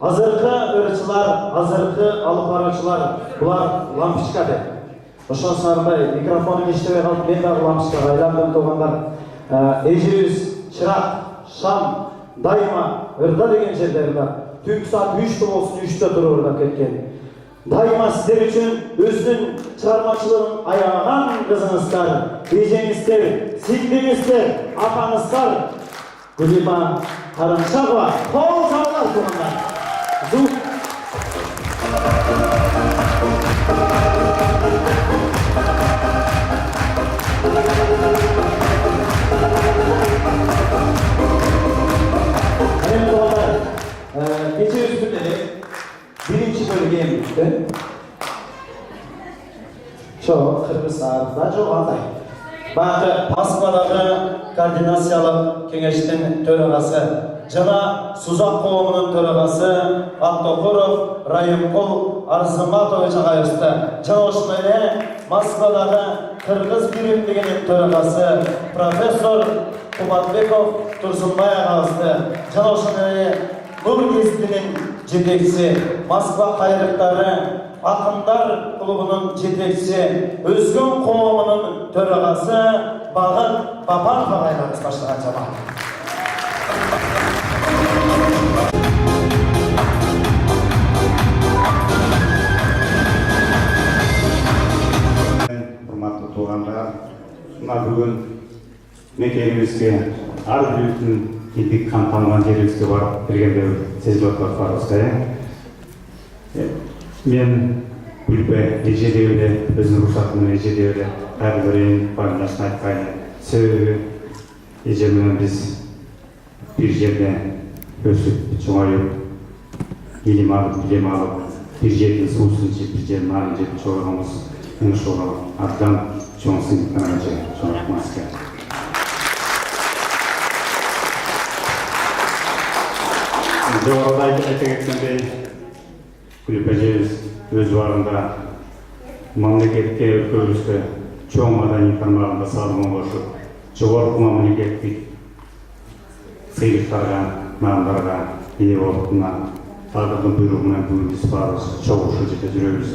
Азыркы ырчылар, азыркы алып баруучулар, булар лампочка деп. Ошон сарындай микрофонун иштебей калып, мен дагы лампочкага айландым туугандар. Эжибиз чырак, шам дайыма ырда деген жерлер бар. Түнкү саат 3'te болсун 3'te туруп ырдап кеткен. Дайыма сиздер үчүн өзүнүн чыгармачылыгын аяган кызыңыздар, эжеңиздер, сиңдиңиздер, апаңыздар Гүлима Карымшагова кол чабуулар туугандар. Gece üstünleri birinci bölgeye gitti. Çok kırmızı saatte çok anday. Bazı Moskva'daki koordinasyalı kengeştin töragası жана Сузак коомунун төрагасы Аттокуров Райымкул Арзыматович агайыбызды, жана ошондой эле Москвадагы Кыргыз биримдигинин төрагасы профессор Кубатбеков Турсунбай агабызды, жана ошондой эле Нур гезитинин жетекчиси, Москва кайрыктары Акындар клубунун жетекчиси, Өзгөн коомунун төрагасы Багыт Бапанов агайыбыз баштаган жамаат. Урматтуу туугандар, мына бүгүн мекенибизге ар бирибиздин кийдик камтанган жерибизге барып киргенде сезип атпайбызбы. Мен Гүлбай эже деп эле өзүнүн уруксаты менен эже деп эле кайрылып байлашын айткайын. Себеби эже менен биз бир жерде өсүп чоңоюп, илим алып, билим алып, бир жердин суусун ичип, бир жердин нанын жеп чоңойгонбуз. Мен ошого артынан чоң сыйынткан эже чоңойтмаска. Жогоруда айта кеткендей, Гүлбай эжебиз өз убагында мамлекетке, өлкөбүзгө чоң маданий тармагында салымын кошуп, жогорку мамлекеттик сыйлыктарга, маандарга ээ болуп, тагдырдын буйругу менен бүгүн биз баарыбыз чогулушу жерде жүрөбүз.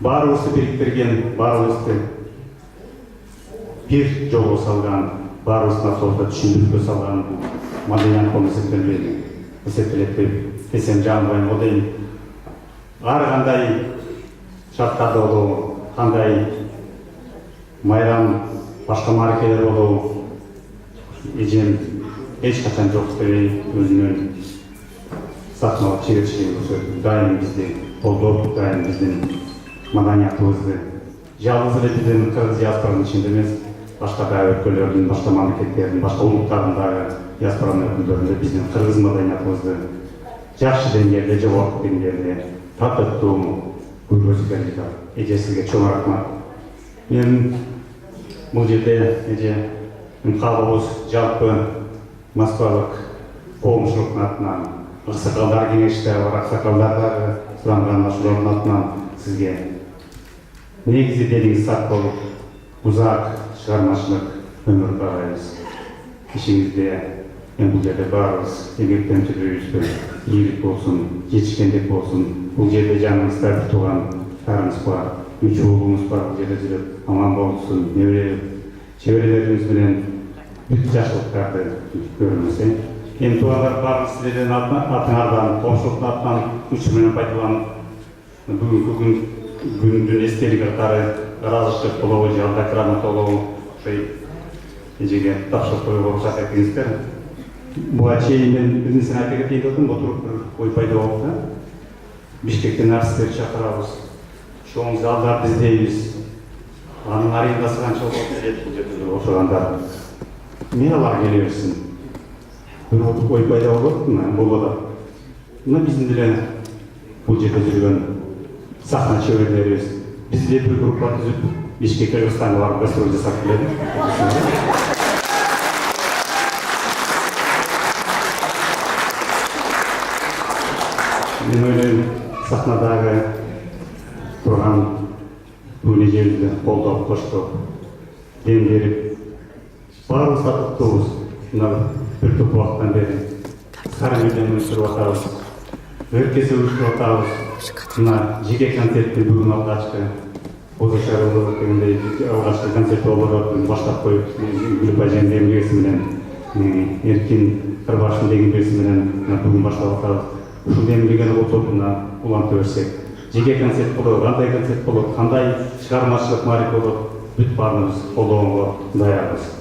Баарыбызды бириктирген, баарыбызды бир жолго салган, баарыбыздын автобуста түшүндүрүүгө салган маданият колу эсептелет деп десем жаңылбайм. О дейм ар кандай шарттарда болобу, кандай майрам, башка мааракелер болобу, эжем эч качан жок дебей өзүнүн сахналык чеберчилигин көрсөтүп, дайым бизди колдоп, дайым биздин маданиятыбызды жалгыз эле биздин кыргыз диаспоранын ичинде эмес, башка да өлкөлөрдүн, башка мамлекеттердин, башка улуттардын дагы диаспоранын өкүлдөрүндө биздин кыргыз маданиятыбызды жакшы деңгээлде, жогорку деңгээлде татыктуу көргөзгөнүгө эжесиге чоң рахмат. Мен бул жерде эже калыбыз жалпы Москвалык коомчулуктун атынан, аксакалдар кеңеште бар аксакалдардагы суранган ашуулардын атынан сизге негизи делиңиз сак болуп, узак чыгармачылык өмүр каалайбыз. Ишиңизде бул жерде баарыбыз эмгектенчүлүгүбүзгө ийгилик болсун, жетишкендик болсун. Бул жерде жаныбызда бир тууган тарыбыз бар, үч уулубуз бар, бул жерде жүрүп аман болсун, чеберелерибиз менен бүт жакшылыктарды көрүңүз. Эми туугандар, баарыбыз силердин атыңардан, коомчулуктун атынан күч менен пайдаланып, бүгүнкү күндүн эстелиги катары ыраазычтык болобу, же алда грамота болобу, ошой эжеге тапшырып коюуга уруксат этиңиздер. Буга чейин мен бир нерсени айта кетейин деп атам, отуруп бир ой пайда болуп да. Бишкектен артисттерди чакырабыз, чоң залдарды издейбиз. Анын арендасы канча болот деп бул жерде отургандар. Мен алар келе берсин. Бир ой пайда болуп атат. Мына биздин деле бул жерде жүргөн сахна чеберлерибиз, биз деле бир группа түзүп, Бишкекке, Кыргызстанга барып гастроль жасап келели. Мен ойлойм, сахнадагы турган бүгүн эжебизди колдоп, коштоп, дем берип, баарыбыз татыктуубуз. Мына бир топ убакыттан бери Кармелден өстүрүп атабыз, өркөсө өстүрүп атабыз. Мына жеке концертти бүгүн алгачкы бозошо дегендей алгачкы концерт болуп баштап коюп, Гүлбай эженин эмгеси менен, Эркин Кырбаштын эмгеси менен бүгүн баштап атабыз. Ушул эмгегени отурууна уланта берсек, жеке концерт болот, кандай концерт болот, кандай чыгармачылык маариф болот, бүт баарыбыз колдоого даярбыз.